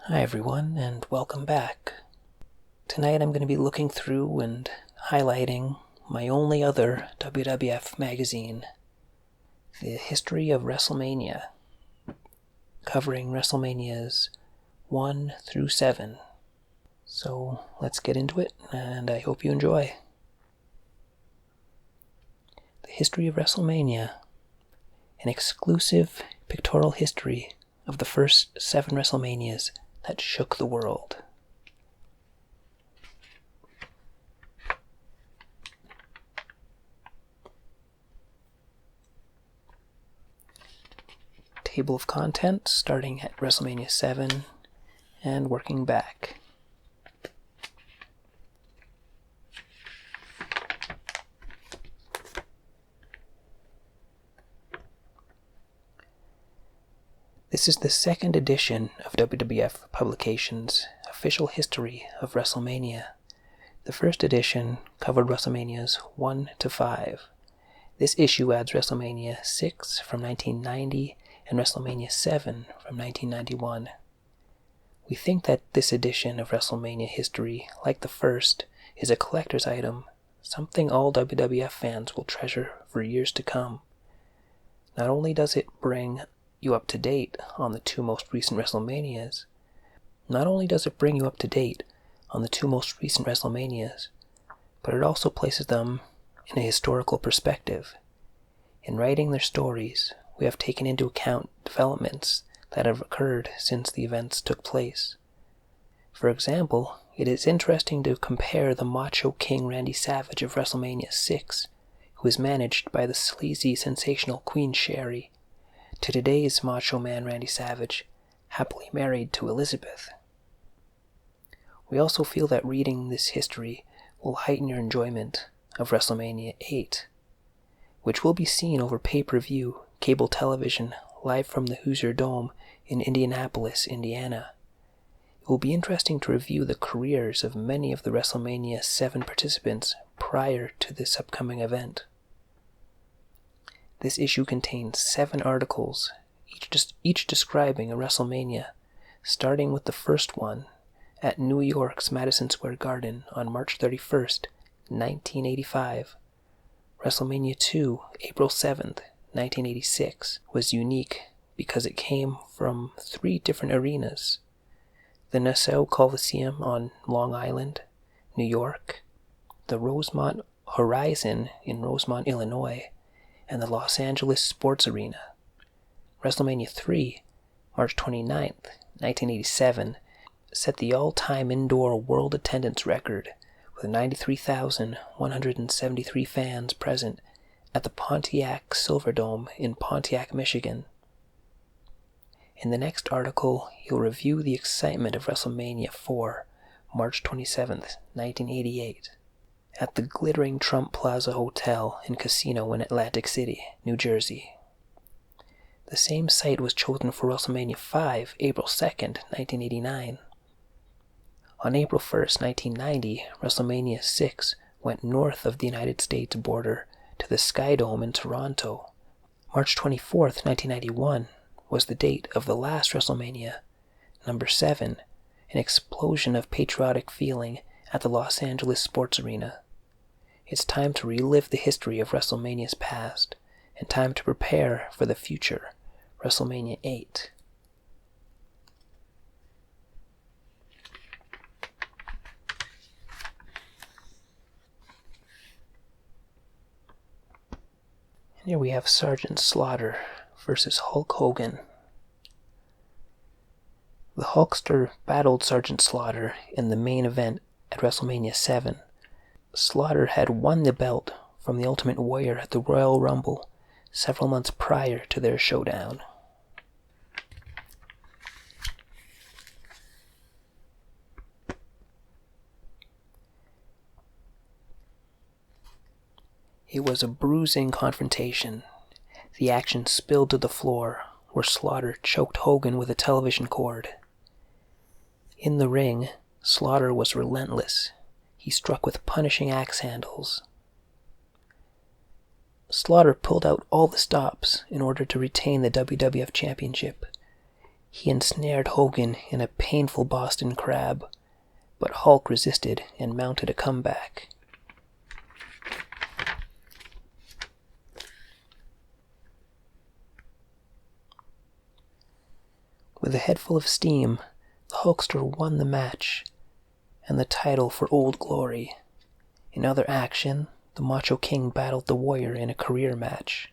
Hi everyone, and welcome back. Tonight I'm going to be looking through and highlighting my only other WWF magazine, the History of WrestleMania, covering WrestleManias 1 through 7. So let's get into it, and I hope you enjoy. The History of WrestleMania, an exclusive pictorial history of the first 7 WrestleManias that shook the world. Table of contents starting at WrestleMania 7 and working back. This is the second edition of WWF Publications' official history of WrestleMania. The first edition covered WrestleManias 1 to 5. This issue adds WrestleMania 6 from 1990 and WrestleMania 7 from 1991. We think that this edition of WrestleMania history, like the first, is a collector's item, something all WWF fans will treasure for years to come. Not only does it bring you up to date on the 2 most recent WrestleManias, but it also places them in a historical perspective. In writing their stories, we have taken into account developments that have occurred since the events took place. For example, it is interesting to compare the Macho King Randy Savage of WrestleMania 6, who is managed by the sleazy, sensational Queen Sherri, to today's Macho Man Randy Savage, happily married to Elizabeth. We also feel that reading this history will heighten your enjoyment of WrestleMania 8, which will be seen over pay-per-view cable television live from the Hoosier Dome in Indianapolis, Indiana. It will be interesting to review the careers of many of the WrestleMania 7 participants prior to this upcoming event. This issue contains 7 articles, each describing a WrestleMania, starting with the first one at New York's Madison Square Garden on March 31st, 1985. WrestleMania 2, April 7th, 1986, was unique because it came from 3 different arenas: the Nassau Coliseum on Long Island, New York, the Rosemont Horizon in Rosemont, Illinois, and the Los Angeles Sports Arena. WrestleMania 3, March 29th, 1987, set the all-time indoor world attendance record with 93,173 fans present at the Pontiac Silverdome in Pontiac, Michigan. In the next article, you'll review the excitement of WrestleMania 4, March 27th, 1988. At the glittering Trump Plaza Hotel and Casino in Atlantic City, New Jersey. The same site was chosen for WrestleMania 5, April 2nd, 1989. On April 1st, 1990, WrestleMania 6 went north of the United States border to the Sky Dome in Toronto. March 24th, 1991 was the date of the last WrestleMania, number 7, an explosion of patriotic feeling at the Los Angeles Sports Arena. It's time to relive the history of WrestleMania's past, and time to prepare for the future, WrestleMania 8. And here we have Sergeant Slaughter versus Hulk Hogan. The Hulkster battled Sergeant Slaughter in the main event at WrestleMania 7. Slaughter had won the belt from the Ultimate Warrior at the Royal Rumble several months prior to their showdown. It was a bruising confrontation. The action spilled to the floor, where Slaughter choked Hogan with a television cord. In the ring, Slaughter was relentless. He struck with punishing axe handles. Slaughter pulled out all the stops in order to retain the WWF Championship. He ensnared Hogan in a painful Boston Crab, but Hulk resisted and mounted a comeback. With a head full of steam, the Hulkster won the match and the title for Old Glory. In other action, the Macho King battled the Warrior in a career match.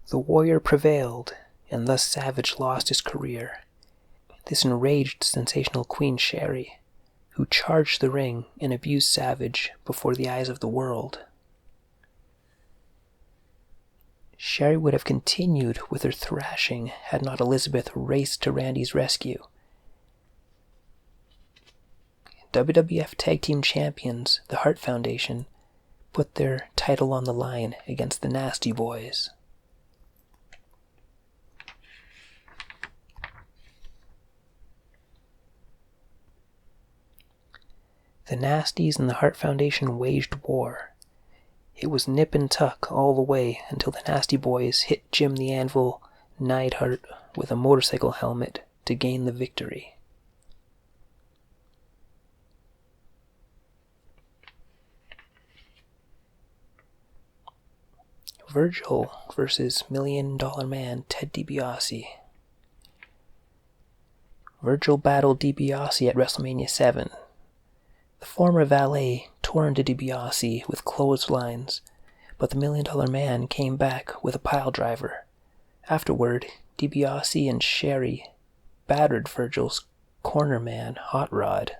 The Warrior prevailed, and thus Savage lost his career. This enraged sensational Queen Sherry, who charged the ring and abused Savage before the eyes of the world. Sherry would have continued with her thrashing had not Elizabeth raced to Randy's rescue. WWF Tag Team Champions, the Hart Foundation, put their title on the line against the Nasty Boys. The Nasties and the Hart Foundation waged war. It was nip and tuck all the way until the Nasty Boys hit Jim the Anvil Neidhart with a motorcycle helmet to gain the victory. Virgil versus $1 Million Man Ted DiBiase. Virgil battled DiBiase at WrestleMania 7. The former valet tore into DiBiase with clotheslines, but the $1 Million Man came back with a piledriver. Afterward, DiBiase and Sherry battered Virgil's corner man, Hot Rod.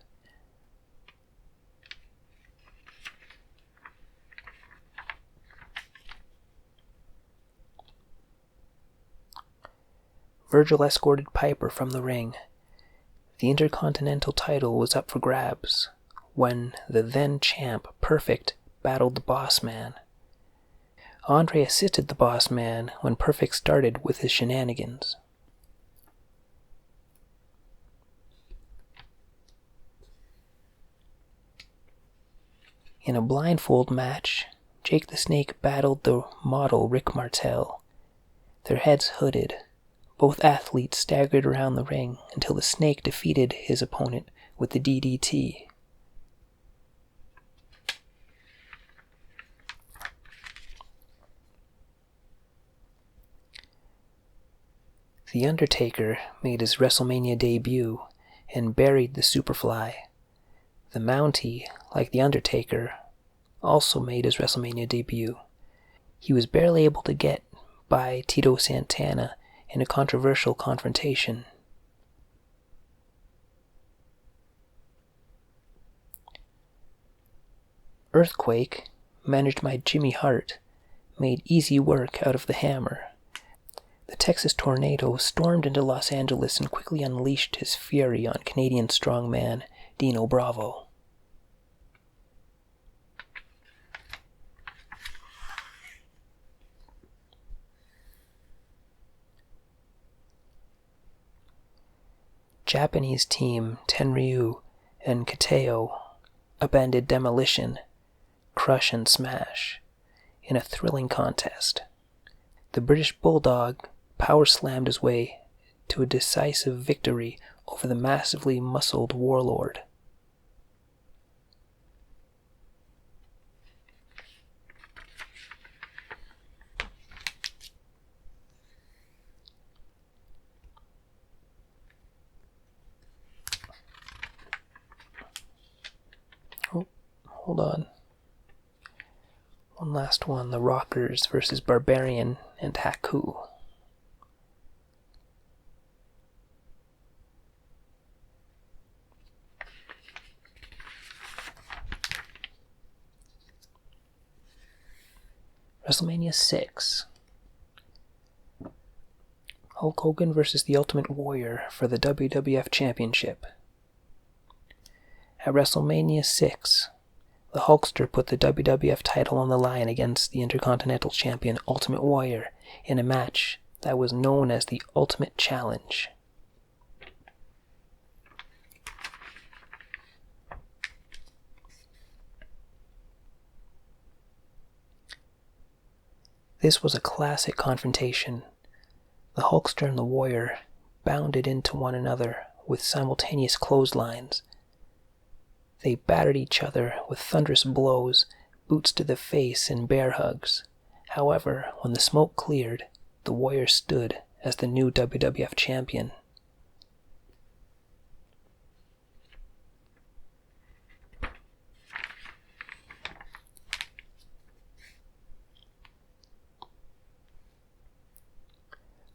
Virgil escorted Piper from the ring. The Intercontinental title was up for grabs when the then champ Perfect battled the Boss Man. Andre assisted the Boss Man when Perfect started with his shenanigans. In a blindfold match, Jake the Snake battled the model Rick Martel. Their heads hooded, both athletes staggered around the ring until the Snake defeated his opponent with the DDT. The Undertaker made his WrestleMania debut and buried the Superfly. The Mountie, like the Undertaker, also made his WrestleMania debut. He was barely able to get by Tito Santana in a controversial confrontation. Earthquake, managed by Jimmy Hart, made easy work out of the Hammer. The Texas Tornado stormed into Los Angeles and quickly unleashed his fury on Canadian strongman Dino Bravo. Japanese team Tenryu and Kateo upended Demolition, Crush and Smash in a thrilling contest. The British Bulldog power slammed his way to a decisive victory over the massively muscled Warlord. Oh, hold on. One last one, the Rockers versus Barbarian and Haku. WrestleMania 6. Hulk Hogan versus the Ultimate Warrior for the WWF Championship. At WrestleMania 6, the Hulkster put the WWF title on the line against the Intercontinental Champion Ultimate Warrior in a match that was known as the Ultimate Challenge. This was a classic confrontation. The Hulkster and the Warrior bounded into one another with simultaneous clotheslines. They battered each other with thunderous blows, boots to the face, and bear hugs. However, when the smoke cleared, the Warrior stood as the new WWF champion.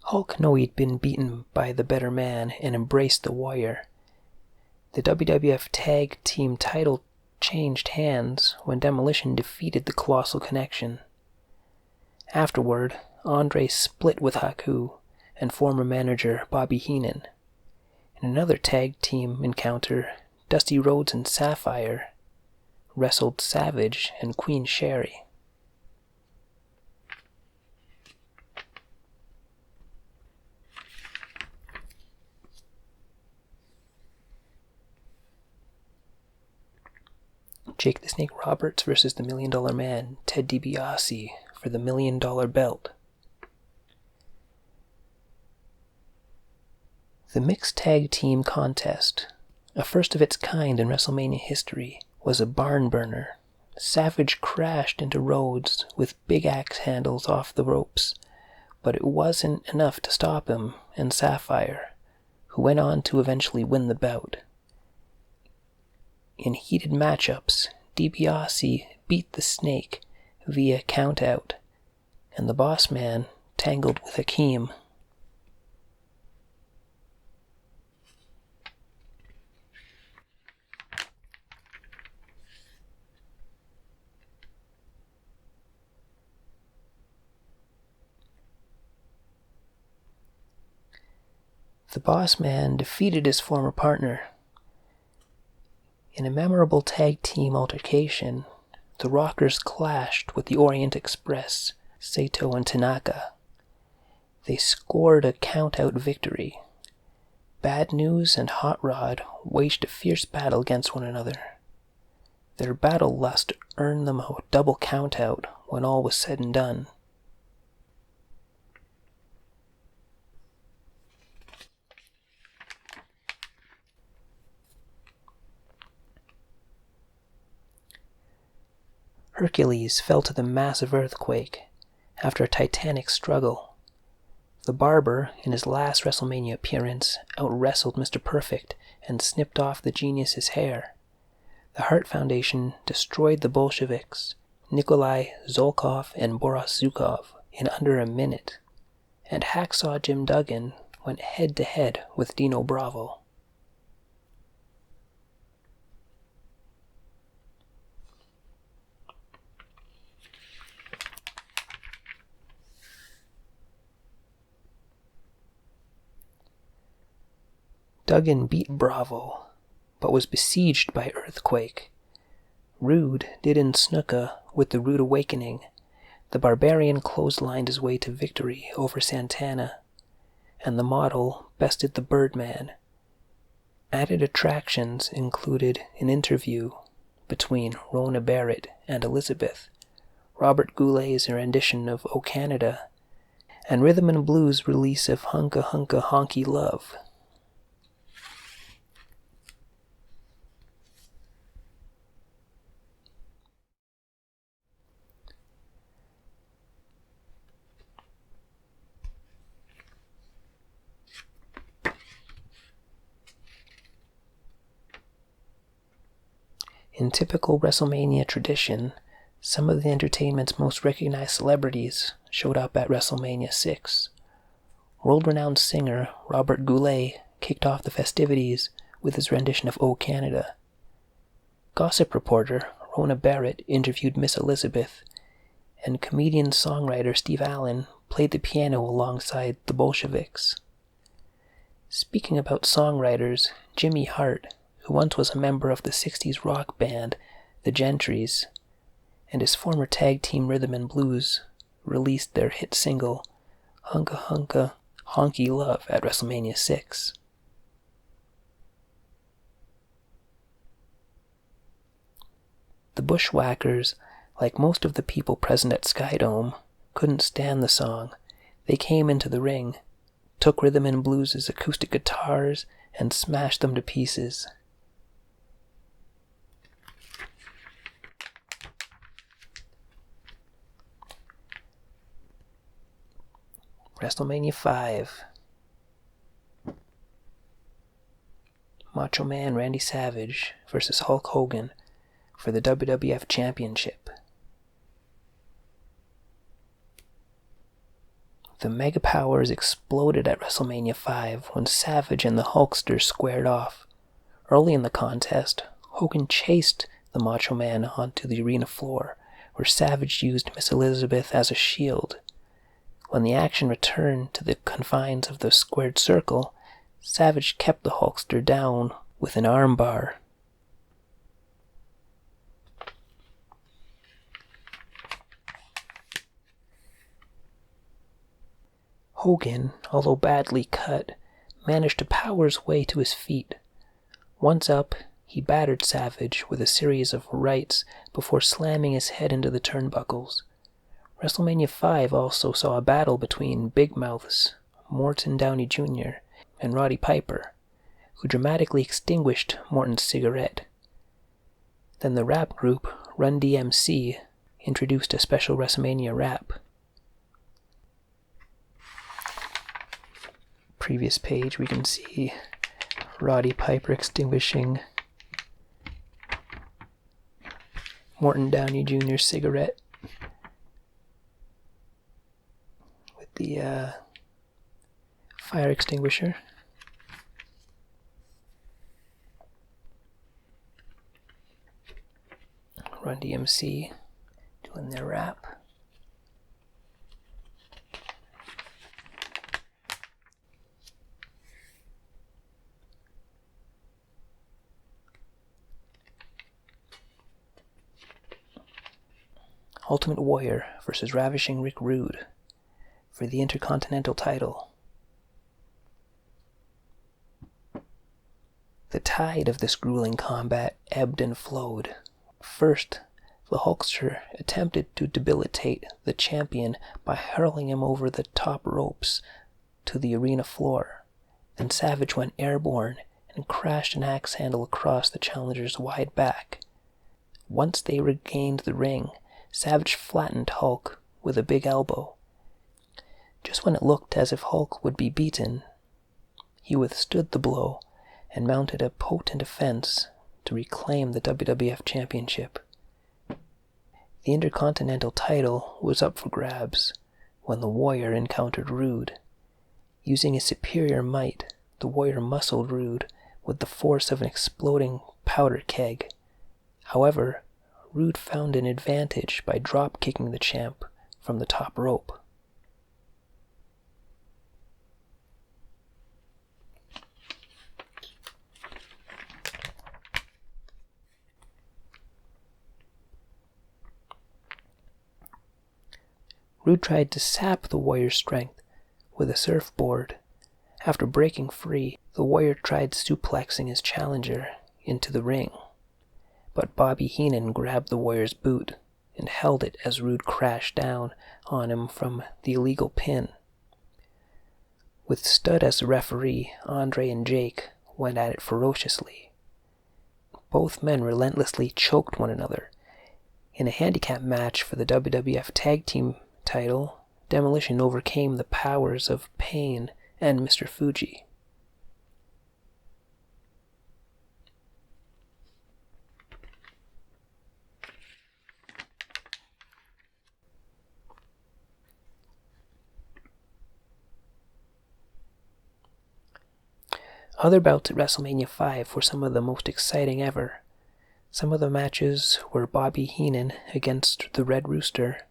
Hulk knew he'd been beaten by the better man and embraced the Warrior. The WWF Tag Team title changed hands when Demolition defeated the Colossal Connection. Afterward, Andre split with Haku and former manager Bobby Heenan. In another tag team encounter, Dusty Rhodes and Sapphire wrestled Savage and Queen Sherry. Jake the Snake Roberts versus the $1 Million Man, Ted DiBiase, for the $1 Million belt. The mixed tag team contest, a first of its kind in WrestleMania history, was a barn burner. Savage crashed into Rhodes with big axe handles off the ropes, but it wasn't enough to stop him and Sapphire, who went on to eventually win the bout. In heated matchups, DiBiase beat the Snake via count-out, and the Boss Man tangled with Hakeem. The Boss Man defeated his former partner. In a memorable tag team altercation, the Rockers clashed with the Orient Express, Sato and Tanaka. They scored a count-out victory. Bad News and Hot Rod waged a fierce battle against one another. Their battle lust earned them a double count-out when all was said and done. Hercules fell to the massive earthquake after a titanic struggle. The Barber, in his last WrestleMania appearance, out-wrestled Mr. Perfect and snipped off the Genius's hair. The Hart Foundation destroyed the Bolsheviks, Nikolai Zolkov and Boris Zukov, in under a minute, and Hacksaw Jim Duggan went head-to-head with Dino Bravo. Duggan beat Bravo, but was besieged by Earthquake. Rude did in Snuka with the Rude Awakening. The Barbarian clotheslined his way to victory over Santana, and the Model bested the Birdman. Added attractions included an interview between Rona Barrett and Elizabeth, Robert Goulet's rendition of O Canada, and Rhythm and Blues' release of Hunka Hunka Honky Love. In typical WrestleMania tradition, some of the entertainment's most recognized celebrities showed up at WrestleMania 6. World-renowned singer Robert Goulet kicked off the festivities with his rendition of O Canada. Gossip reporter Rona Barrett interviewed Miss Elizabeth, and comedian-songwriter Steve Allen played the piano alongside the Bolsheviks. Speaking about songwriters, Jimmy Hart, who once was a member of the 60s rock band The Gentrys, and his former tag team Rhythm and Blues, released their hit single Hunka Hunka Honky Love at WrestleMania 6. The Bushwhackers, like most of the people present at Skydome, couldn't stand the song. They came into the ring, took Rhythm and Blues' acoustic guitars, and smashed them to pieces. WrestleMania 5. Macho Man Randy Savage versus Hulk Hogan for the WWF Championship. The Mega Powers exploded at WrestleMania 5 when Savage and the Hulkster squared off. Early in the contest, Hogan chased the Macho Man onto the arena floor, where Savage used Miss Elizabeth as a shield. When the action returned to the confines of the squared circle, Savage kept the Hulkster down with an armbar. Hogan, although badly cut, managed to power his way to his feet. Once up, he battered Savage with a series of rights before slamming his head into the turnbuckles. WrestleMania 5 also saw a battle between Big Mouths, Morton Downey Jr., and Roddy Piper, who dramatically extinguished Morton's cigarette. Then the rap group Run DMC introduced a special WrestleMania rap. Previous page, we can see Roddy Piper extinguishing Morton Downey Jr.'s cigarette with the fire extinguisher. Run DMC doing their rap. Ultimate Warrior versus Ravishing Rick Rude for the Intercontinental title. The tide of this grueling combat ebbed and flowed. First, the Hulkster attempted to debilitate the champion by hurling him over the top ropes to the arena floor. Then Savage went airborne and crashed an axe handle across the challenger's wide back. Once they regained the ring, Savage flattened Hulk with a big elbow. Just when it looked as if Hulk would be beaten, he withstood the blow and mounted a potent offense to reclaim the WWF Championship. The Intercontinental title was up for grabs when the Warrior encountered Rude. Using his superior might, the Warrior muscled Rude with the force of an exploding powder keg. However, Rude found an advantage by drop-kicking the champ from the top rope. Rude tried to sap the Warrior's strength with a surfboard. After breaking free, the Warrior tried suplexing his challenger into the ring. But Bobby Heenan grabbed the Warrior's boot and held it as Rude crashed down on him from the illegal pin. With Stud as the referee, Andre and Jake went at it ferociously. Both men relentlessly choked one another. In a handicap match for the WWF Tag Team title, Demolition overcame the powers of Pain and Mr. Fuji. Other bouts at WrestleMania 5 were some of the most exciting ever. Some of the matches were Bobby Heenan against the Red Rooster,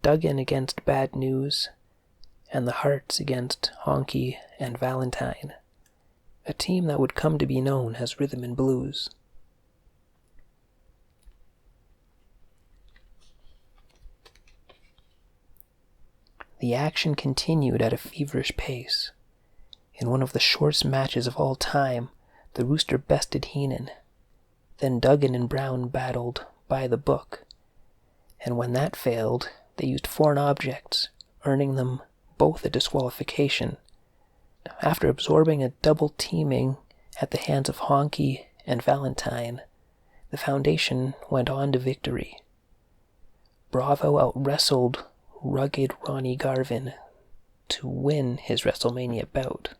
Duggan against Bad News, and the Harts against Honky and Valentine, a team that would come to be known as Rhythm and Blues. The action continued at a feverish pace. In one of the shortest matches of all time, the Rooster bested Heenan. Then Duggan and Brown battled by the book, and when that failed, they used foreign objects, earning them both a disqualification. After absorbing a double teaming at the hands of Honky and Valentine, the Foundation went on to victory. Bravo out-wrestled rugged Ronnie Garvin to win his WrestleMania bout.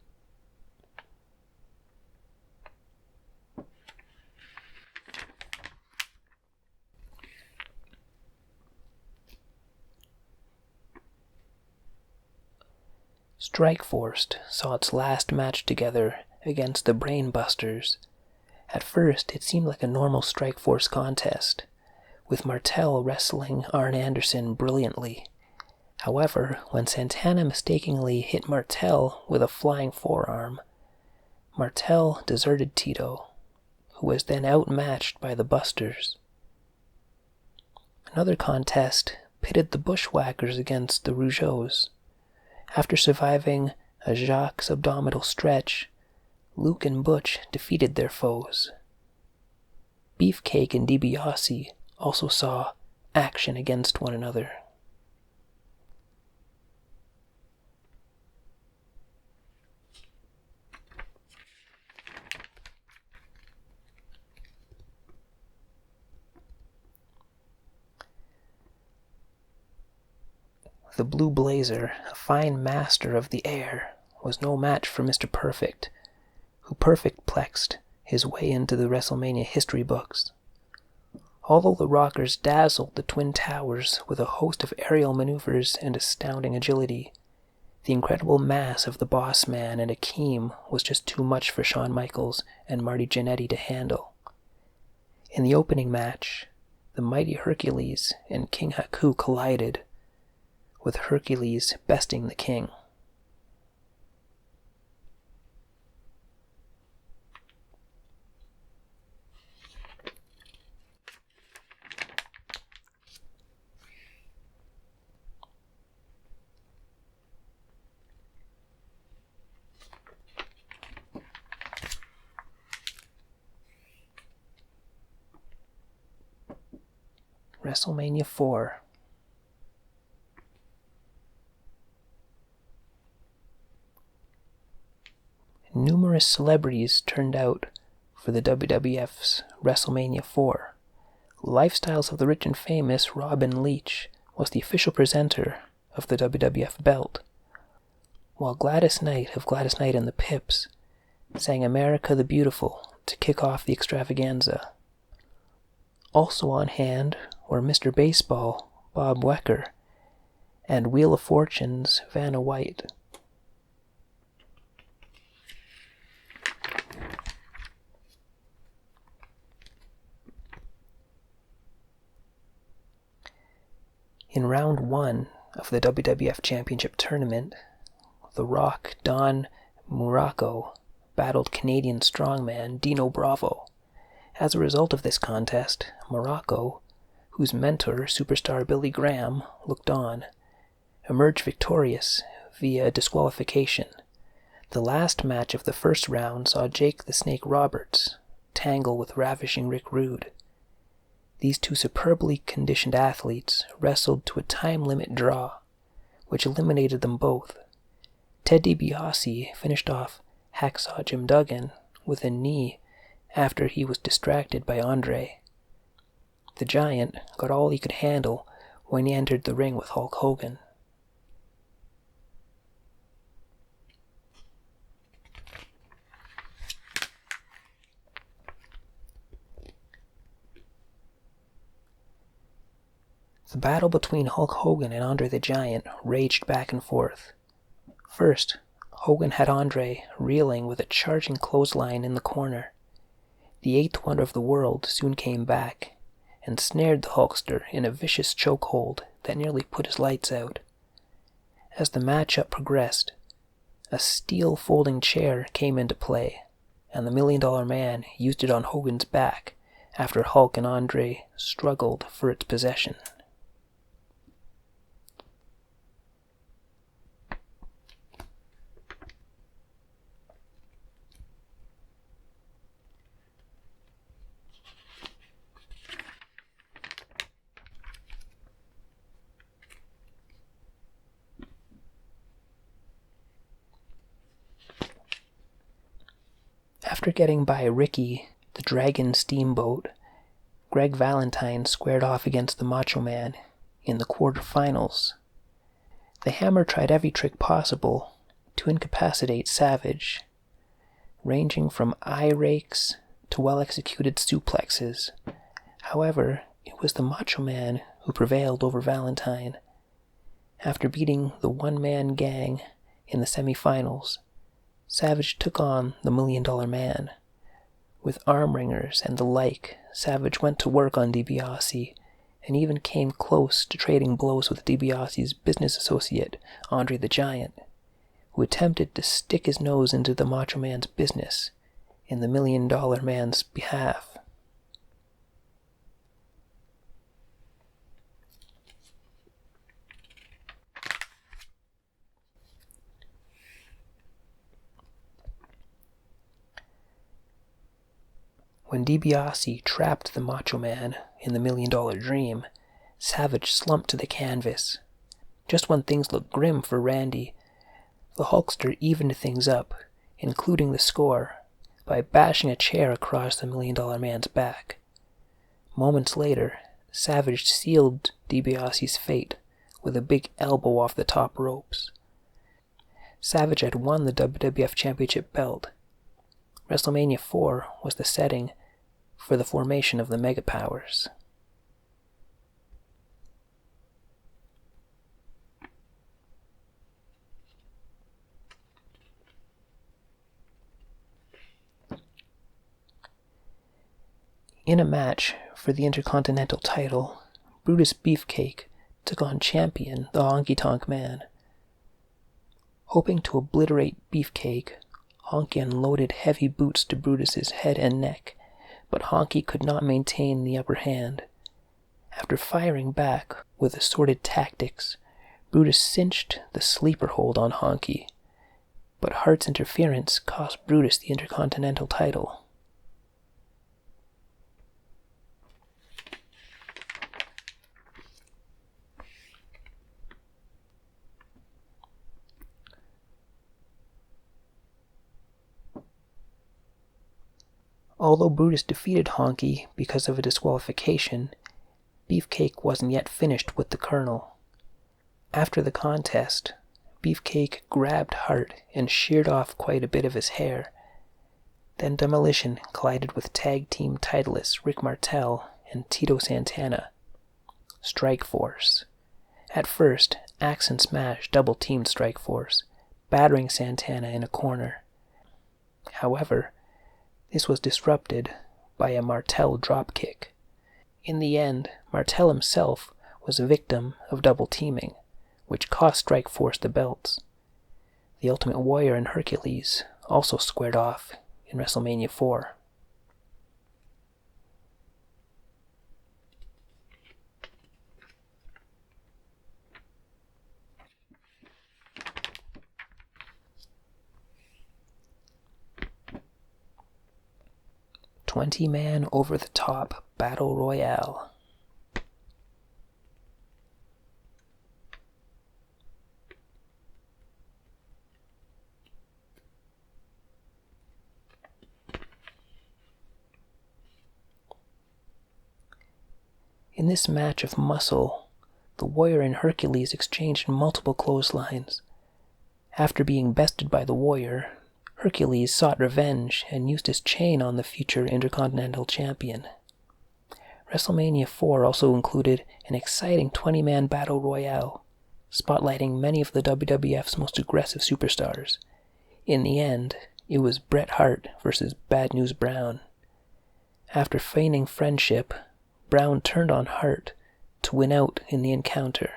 Strikeforce saw its last match together against the Brainbusters. At first, it seemed like a normal Strikeforce contest, with Martel wrestling Arn Anderson brilliantly. However, when Santana mistakenly hit Martel with a flying forearm, Martel deserted Tito, who was then outmatched by the Busters. Another contest pitted the Bushwhackers against the Rougeaus. After surviving a Jacques abdominal stretch, Luke and Butch defeated their foes. Beefcake and DiBiase also saw action against one another. The Blue Blazer, a fine master of the air, was no match for Mr. Perfect, who perfect-plexed his way into the WrestleMania history books. Although the Rockers dazzled the Twin Towers with a host of aerial maneuvers and astounding agility, the incredible mass of the Boss Man and Akeem was just too much for Shawn Michaels and Marty Jannetty to handle. In the opening match, the mighty Hercules and King Haku collided, with Hercules besting the King. WrestleMania 4. Numerous celebrities turned out for the WWF's WrestleMania 4. Lifestyles of the Rich and Famous Robin Leach was the official presenter of the WWF belt, while Gladys Knight of Gladys Knight and the Pips sang America the Beautiful to kick off the extravaganza. Also on hand were Mr. Baseball, Bob Wecker, and Wheel of Fortune's Vanna White. In round 1 of the WWF Championship Tournament, The Rock Don Muraco battled Canadian strongman Dino Bravo. As a result of this contest, Muraco, whose mentor, superstar Billy Graham, looked on, emerged victorious via disqualification. The last match of the first round saw Jake the Snake Roberts tangle with Ravishing Rick Rude. These two superbly conditioned athletes wrestled to a time-limit draw, which eliminated them both. Ted DiBiase finished off Hacksaw Jim Duggan with a knee after he was distracted by Andre. The Giant got all he could handle when he entered the ring with Hulk Hogan. The battle between Hulk Hogan and Andre the Giant raged back and forth. First, Hogan had Andre reeling with a charging clothesline in the corner. The eighth wonder of the world soon came back and snared the Hulkster in a vicious chokehold that nearly put his lights out. As the matchup progressed, a steel folding chair came into play, and the $1 Million Man used it on Hogan's back after Hulk and Andre struggled for its possession. After getting by Ricky, the Dragon Steamboat, Greg Valentine squared off against the Macho Man in the quarterfinals. The Hammer tried every trick possible to incapacitate Savage, ranging from eye rakes to well-executed suplexes. However, it was the Macho Man who prevailed over Valentine. After beating the one-man gang in the semifinals, Savage took on the $1 Million Man. With arm wringers and the like, Savage went to work on DiBiase and even came close to trading blows with DiBiase's business associate, Andre the Giant, who attempted to stick his nose into the Macho Man's business in the $1 Million Man's behalf. When DiBiase trapped the Macho Man in the $1 Million Dream, Savage slumped to the canvas. Just when things looked grim for Randy, the Hulkster evened things up, including the score, by bashing a chair across the $1 Million Man's back. Moments later, Savage sealed DiBiase's fate with a big elbow off the top ropes. Savage had won the WWF Championship belt. WrestleMania 4 was the setting for the formation of the Mega Powers. In a match for the Intercontinental title, Brutus Beefcake took on champion the Honky Tonk Man. Hoping to obliterate Beefcake, Honky unloaded heavy boots to Brutus's head and neck, but Honky could not maintain the upper hand. After firing back with assorted tactics, Brutus cinched the sleeper hold on Honky, but Hart's interference cost Brutus the Intercontinental title. Although Brutus defeated Honky because of a disqualification, Beefcake wasn't yet finished with the Colonel. After the contest, Beefcake grabbed Hart and sheared off quite a bit of his hair. Then Demolition collided with tag team titleists Rick Martel and Tito Santana. Strike Force. At first, Axe and Smash double-teamed Strike Force, battering Santana in a corner. However, this was disrupted by a Martel dropkick. In the end, Martel himself was a victim of double teaming, which cost Strike Force the belts. The Ultimate Warrior and Hercules also squared off in WrestleMania 4. "20-man over-the-top battle royale." In this match of muscle, the Warrior and Hercules exchanged multiple clotheslines. After being bested by the Warrior, Hercules sought revenge and used his chain on the future Intercontinental Champion. WrestleMania 4 also included an exciting 20-man battle royale, spotlighting many of the WWF's most aggressive superstars. In the end, it was Bret Hart versus Bad News Brown. After feigning friendship, Brown turned on Hart to win out in the encounter.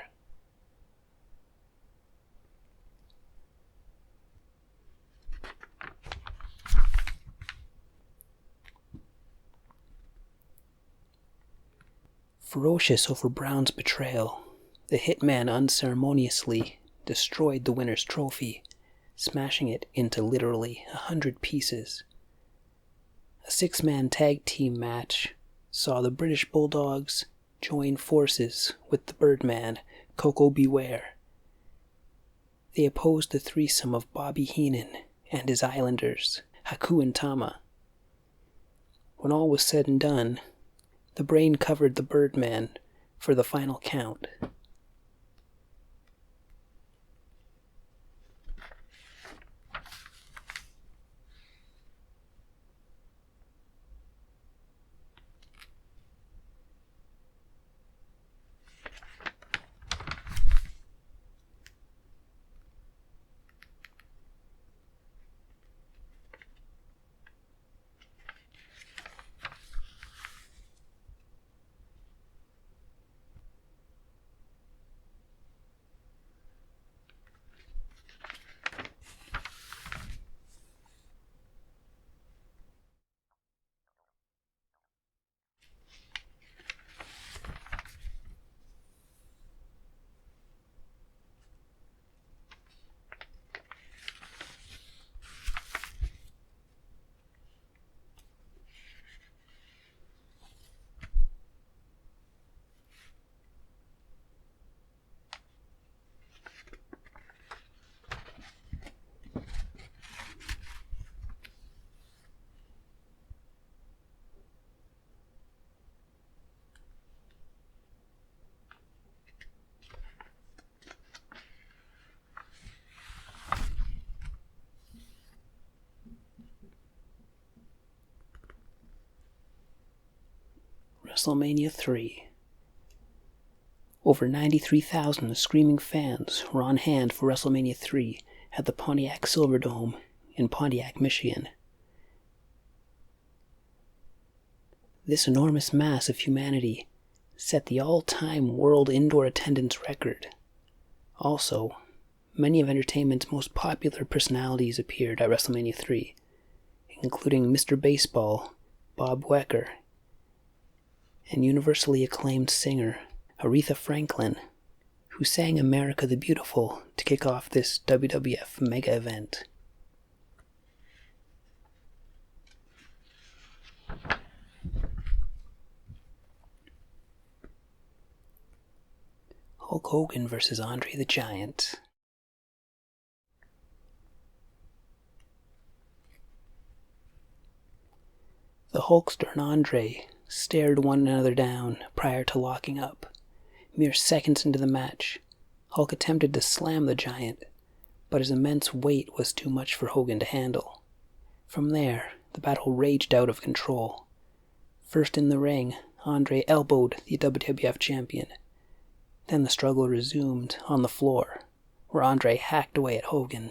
Ferocious over Brown's betrayal, the Hitman unceremoniously destroyed the winner's trophy, smashing it into literally 100 pieces. A 6-man tag team match saw the British Bulldogs join forces with the Birdman, Coco Beware. They opposed the threesome of Bobby Heenan and his Islanders, Haku and Tama, When all was said and done, the brain covered the Birdman for the final count. WrestleMania 3. Over 93,000 screaming fans were on hand for WrestleMania 3 at the Pontiac Silverdome in Pontiac, Michigan. This enormous mass of humanity set the all-time world indoor attendance record. Also, many of entertainment's most popular personalities appeared at WrestleMania 3, including Mr. Baseball, Bob Wecker, and universally acclaimed singer Aretha Franklin, who sang America the Beautiful to kick off this WWF mega event. Hulk Hogan versus Andre the Giant. The Hulkster and Andre stared one another down prior to locking up. Mere seconds into the match, Hulk attempted to slam the Giant, but his immense weight was too much for Hogan to handle. From there, the battle raged out of control. First in the ring, Andre elbowed the WWF champion. Then the struggle resumed on the floor, where Andre hacked away at Hogan.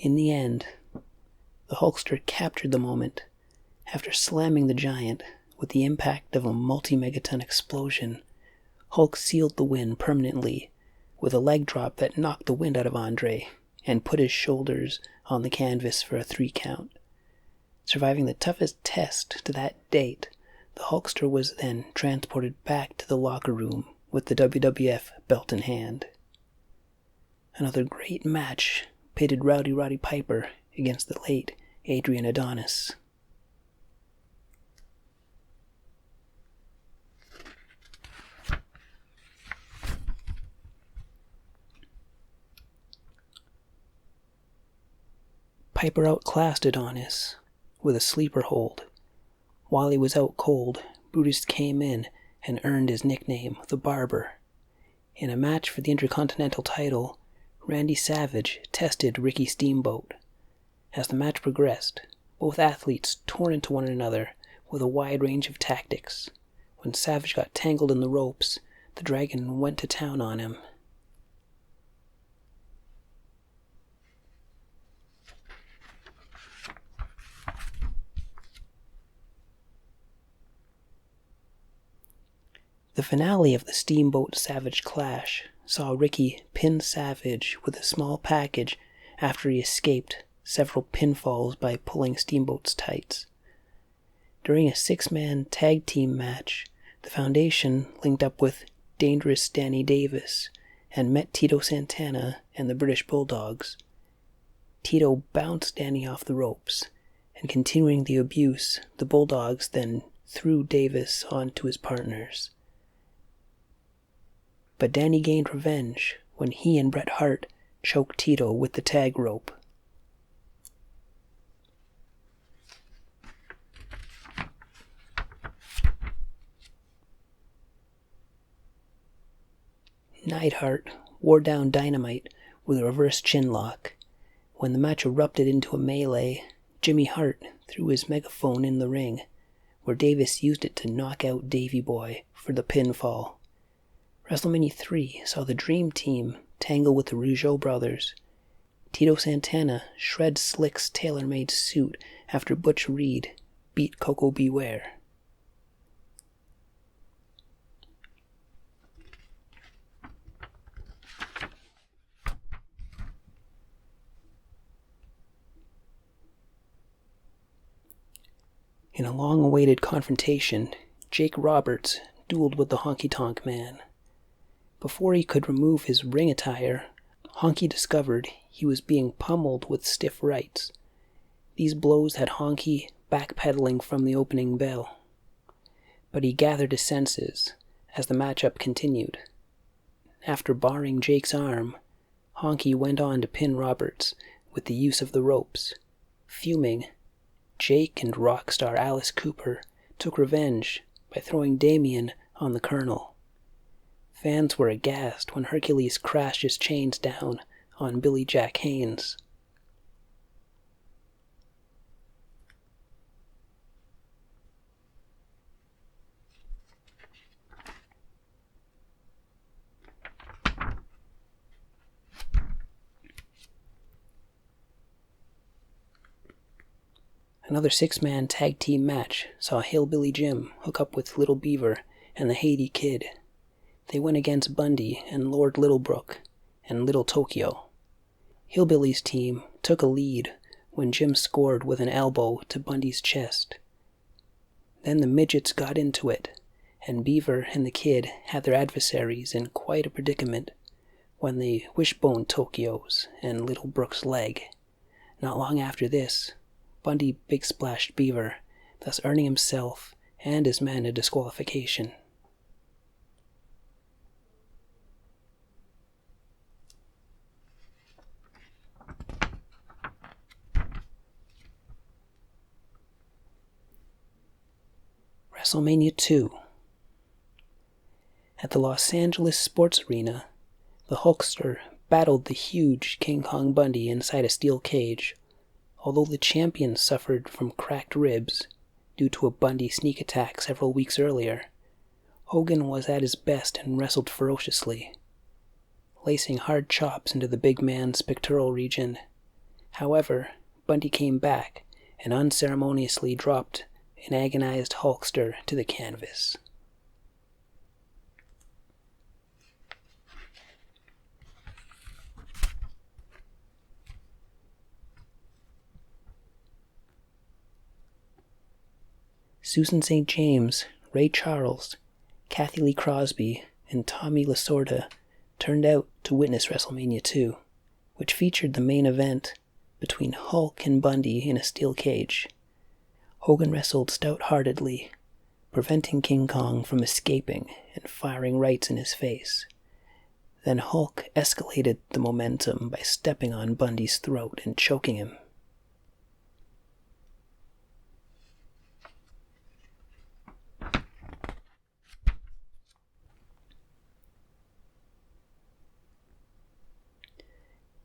In the end, the Hulkster captured the moment after slamming the Giant with the impact of a multi-megaton explosion. Hulk sealed the win permanently with a leg drop that knocked the wind out of Andre and put his shoulders on the canvas for a 3 count. Surviving the toughest test to that date, the Hulkster was then transported back to the locker room with the WWF belt in hand. Another great match pitted Rowdy Roddy Piper against the late Adrian Adonis. Piper outclassed Adonis with a sleeper hold. While he was out cold, Brutus came in and earned his nickname, the Barber. In a match for the Intercontinental title, Randy Savage tested Ricky Steamboat. As the match progressed, both athletes tore into one another with a wide range of tactics. When Savage got tangled in the ropes, the Dragon went to town on him. The finale of the Steamboat Savage clash saw Ricky pin Savage with a small package after he escaped several pinfalls by pulling Steamboat's tights. During a 6-man tag team match, the Foundation linked up with Dangerous Danny Davis and met Tito Santana and the British Bulldogs. Tito bounced Danny off the ropes, and continuing the abuse, the Bulldogs then threw Davis onto his partners. but Danny gained revenge when he and Bret Hart choked Tito with the tag rope. Neidhart wore down Dynamite with a reverse chinlock. When the match erupted into a melee, Jimmy Hart threw his megaphone in the ring, where Davis used it to knock out Davey Boy for the pinfall. WrestleMania 3 saw the Dream Team tangle with the Rougeau brothers. Tito Santana shred Slick's tailor-made suit after Butch Reed beat Coco Beware. In a long-awaited confrontation, Jake Roberts dueled with the Honky Tonk Man. Before he could remove his ring attire, Honky discovered he was being pummeled with stiff rights. These blows had Honky backpedaling from the opening bell. But he gathered his senses as the matchup continued. After barring Jake's arm, Honky went on to pin Roberts with the use of the ropes. Fuming, Jake and rock star Alice Cooper took revenge by throwing Damien on the Colonel. Fans were aghast when Hercules crashed his chains down on Billy Jack Haynes. Another six-man tag team match saw Hillbilly Jim hook up with Little Beaver and the Haiti Kid. They went against Bundy and Lord Littlebrook and Little Tokyo. Hillbilly's team took a lead when Jim scored with an elbow to Bundy's chest. Then the midgets got into it, and Beaver and the Kid had their adversaries in quite a predicament when they wishboned Tokyo's and Littlebrook's leg. Not long after this, Bundy big splashed Beaver, thus earning himself and his men a disqualification. WrestleMania 2. At the Los Angeles Sports Arena, the Hulkster battled the huge King Kong Bundy inside a steel cage. Although the champion suffered from cracked ribs due to a Bundy sneak attack several weeks earlier, Hogan was at his best and wrestled ferociously, lacing hard chops into the big man's pectoral region. However, Bundy came back and unceremoniously dropped an agonized Hulkster to the canvas. Susan St. James, Ray Charles, Kathy Lee Crosby, and Tommy Lasorda turned out to witness WrestleMania 2, which featured the main event between Hulk and Bundy in a steel cage. Hogan wrestled stout-heartedly, preventing King Kong from escaping and firing rights in his face. Then Hulk escalated the momentum by stepping on Bundy's throat and choking him.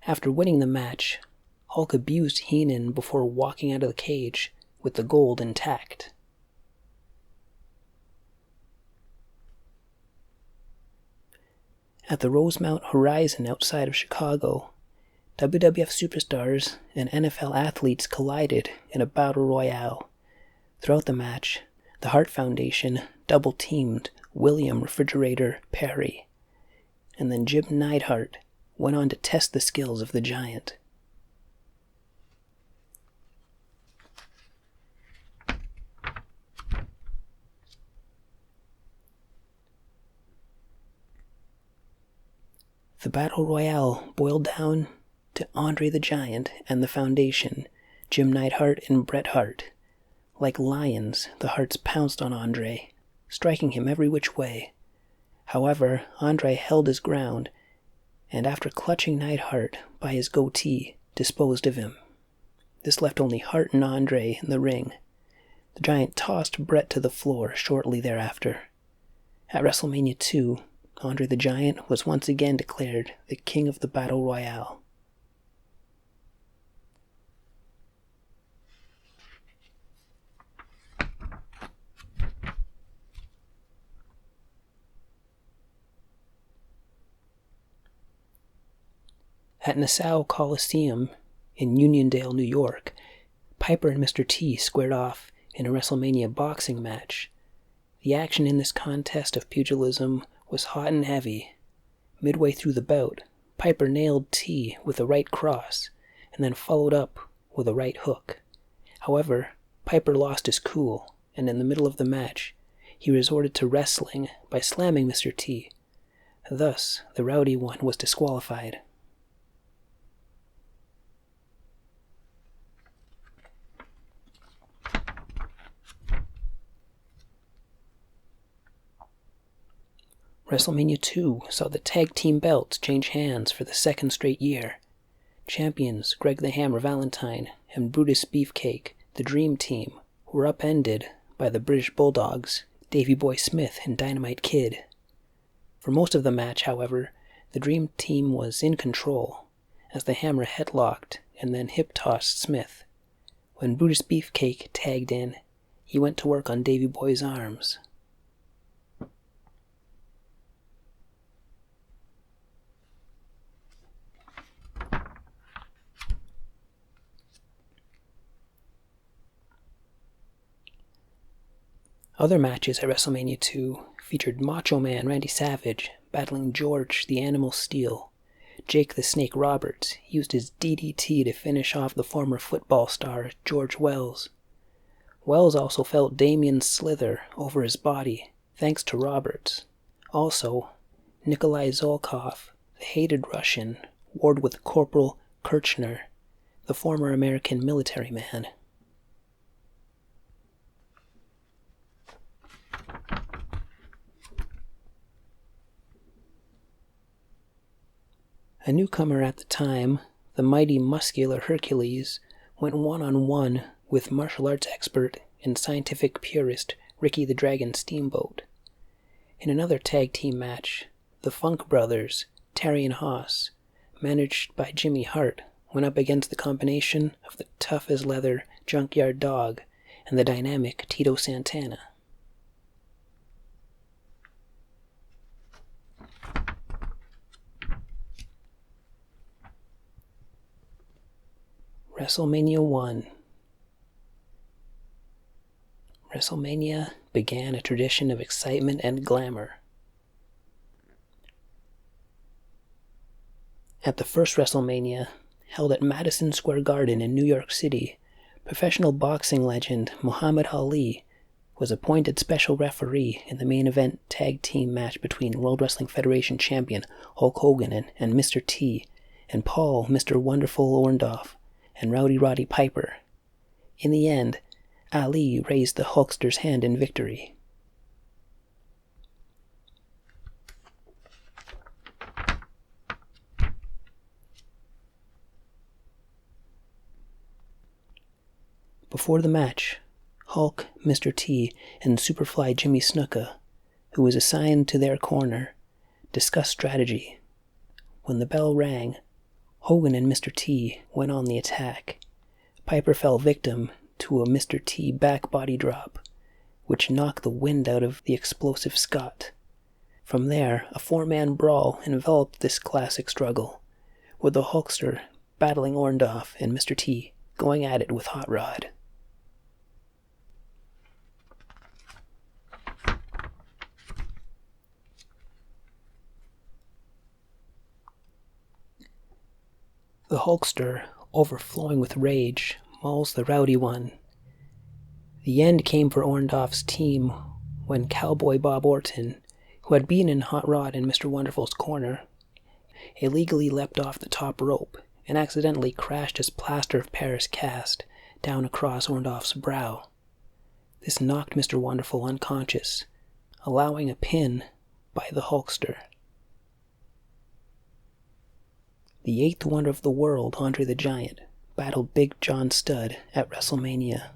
After winning the match, Hulk abused Heenan before walking out of the cage with the gold intact. At the Rosemount Horizon outside of Chicago, WWF superstars and NFL athletes collided in a battle royale. Throughout the match, the Hart Foundation double-teamed William Refrigerator Perry, and then Jim Neidhart went on to test the skills of the giant. The Battle Royale boiled down to Andre the Giant and the Foundation, Jim Neidhart and Bret Hart. Like lions, the Harts pounced on Andre, striking him every which way. However, Andre held his ground, and after clutching Neidhart by his goatee, disposed of him. This left only Hart and Andre in the ring. The Giant tossed Bret to the floor shortly thereafter. At WrestleMania 2, Andre the Giant was once again declared the King of the Battle Royale. At Nassau Coliseum in Uniondale, New York, Piper and Mr. T squared off in a WrestleMania boxing match. The action in this contest of pugilism was hot and heavy. Midway through the bout, Piper nailed T with a right cross, and then followed up with a right hook. However, Piper lost his cool, and in the middle of the match, he resorted to wrestling by slamming Mr. T. Thus, the Rowdy One was disqualified. WrestleMania 2 saw the tag team belts change hands for the second straight year. Champions Greg the Hammer Valentine and Brutus Beefcake, the Dream Team, were upended by the British Bulldogs, Davey Boy Smith and Dynamite Kid. For most of the match, however, the Dream Team was in control, as the Hammer headlocked and then hip-tossed Smith. When Brutus Beefcake tagged in, he went to work on Davey Boy's arms. Other matches at WrestleMania 2 featured Macho Man Randy Savage battling George the Animal Steel. Jake the Snake Roberts used his DDT to finish off the former football star George Wells. Wells also felt Damien's slither over his body, thanks to Roberts. Also, Nikolai Zolkov, the hated Russian, warred with Corporal Kirchner, the former American military man. A newcomer at the time, the mighty muscular Hercules, went one-on-one with martial arts expert and scientific purist Ricky the Dragon Steamboat. In another tag team match, the Funk Brothers, Terry and Haas, managed by Jimmy Hart, went up against the combination of the tough-as-leather Junkyard Dog and the dynamic Tito Santana. WrestleMania 1. WrestleMania began a tradition of excitement and glamour. At the first WrestleMania, held at Madison Square Garden in New York City, professional boxing legend Muhammad Ali was appointed special referee in the main event tag team match between World Wrestling Federation champion Hulk Hogan and Mr. T, and Paul Mr. Wonderful Orndorff, and Rowdy Roddy Piper. In the end, Ali raised the Hulkster's hand in victory. Before the match, Hulk, Mr. T, and Superfly Jimmy Snuka, who was assigned to their corner, discussed strategy. When the bell rang, Hogan and Mr. T went on the attack. Piper fell victim to a Mr. T back body drop, which knocked the wind out of the explosive Scot. From there, a four-man brawl enveloped this classic struggle, with the Hulkster battling Orndorff and Mr. T going at it with Hot Rod. The Hulkster, overflowing with rage, mauls the Rowdy One. The end came for Orndorff's team when Cowboy Bob Orton, who had been in Hot Rod in Mr. Wonderful's corner, illegally leapt off the top rope and accidentally crashed his plaster of Paris cast down across Orndorff's brow. This knocked Mr. Wonderful unconscious, allowing a pin by the Hulkster. The eighth wonder of the world, Andre the Giant, battled Big John Studd at WrestleMania.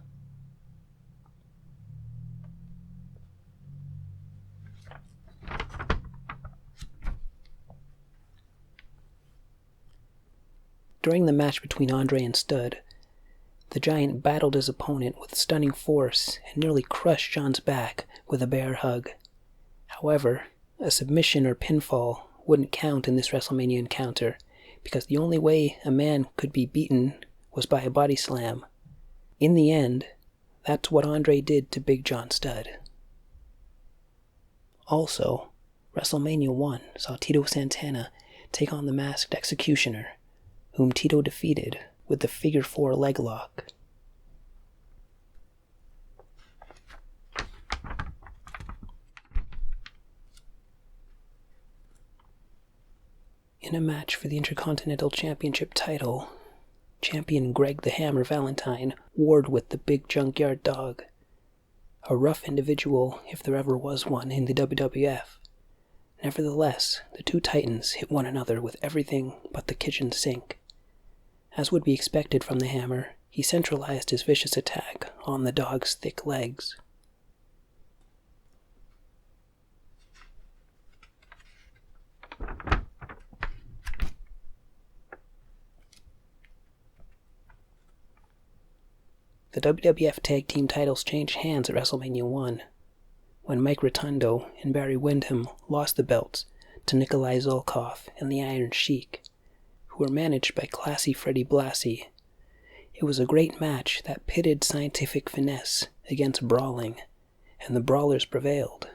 During the match between Andre and Studd, the Giant battled his opponent with stunning force and nearly crushed John's back with a bear hug. However, a submission or pinfall wouldn't count in this WrestleMania encounter, because the only way a man could be beaten was by a body slam. In the end, that's what Andre did to Big John Studd. Also, WrestleMania 1 saw Tito Santana take on the Masked Executioner, whom Tito defeated with the Figure 4 leg lock. In a match for the Intercontinental Championship title, champion Greg the Hammer Valentine warred with the Big Junkyard Dog, a rough individual if there ever was one in the WWF. Nevertheless, the two titans hit one another with everything but the kitchen sink. As would be expected from the Hammer, he centralized his vicious attack on the Dog's thick legs. The WWF Tag Team titles changed hands at WrestleMania 1, when Mike Rotundo and Barry Windham lost the belts to Nikolai Zolkov and the Iron Sheik, who were managed by Classy Freddie Blassie. It was a great match that pitted scientific finesse against brawling, and the brawlers prevailed.